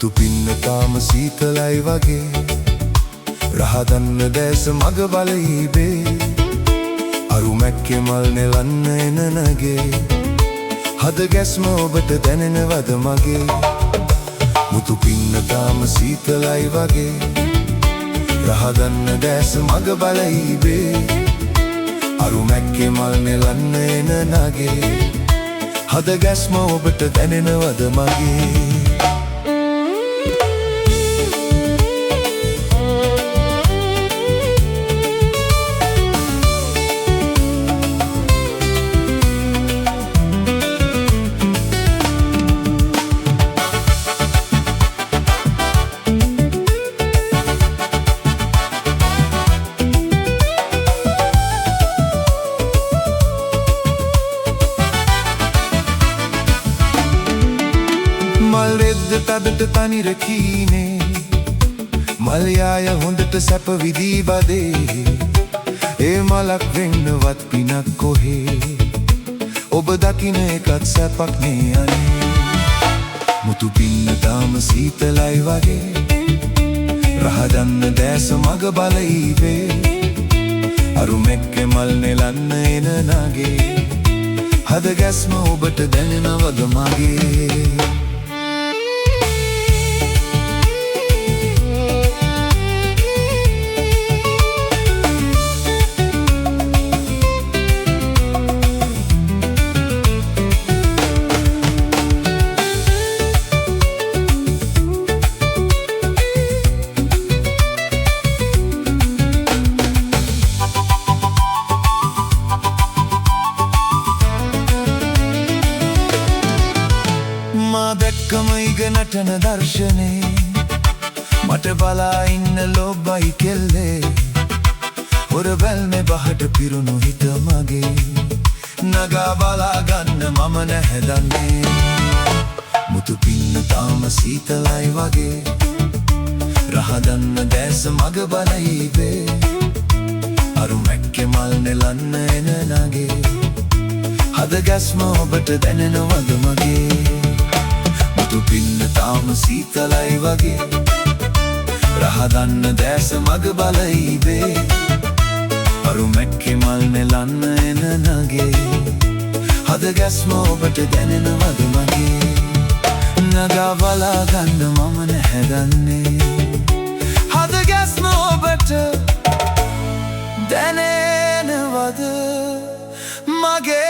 මුතු පින්න තාම සීතලයි වගේ රහදන්න දැස මග බලීබේ අරු මැක්කේ මල් නෙලන්න එන නගේ හද ගැස්ම ඔබට දැනෙනවද මගේ මුතු පින්න තාම සීතලයි වගේ රහදන්න දැස මග බලීබේ අරු මැක්කේ මල් නෙලන්න එන නගේ හද ගැස්ම ඔබට දැනෙනවද මගේ මල් රෙද්ද තදට තනිර කීනේ මල් යාය හොඳට සැප විදී බදේ ඒ මලක් වෙන්නවත් පිනක් කොහේ ඔබ දකින එකත් සැපක් නේ අනේ මුතු පින්න තාම සීතලයි වගේ රහදන්න දැස මග බලීවේ අරු මැක්කේ මල් නෙලන්න එන නගේ හද ගැස්ම ඔබට දැනෙනවද මගේ දැක්කම ඉගෙනටන දර්ශනේ මට බලා ඉන්න ලොබ්බයි කෙල්ලේ හොර බැල්මේ බහට පිරුණු හිත මගේ නගා බලා ගන්න මම නැහැ දන්නේ මුතු පින්න තාම සීතලයි වගේ රහදන්න දැස මග බලීබේ අරු මැක්කේ මල් නෙලන්න එන නගේ හද ගැස්ම ඔබට දැනෙනවද මගේ මුතු පින්න තාම සීතලයි වගේ රහදන්න දැස මග බලීබේ අරු මැක්කේ මල් නෙලන්න එන නගේ හද ගැස්ම ඔබට දැනෙනවද මගේ නගා බලා ගන්න මම නැහැ දන්නේ හද ගැස්ම ඔබට දැනෙනවද මගේ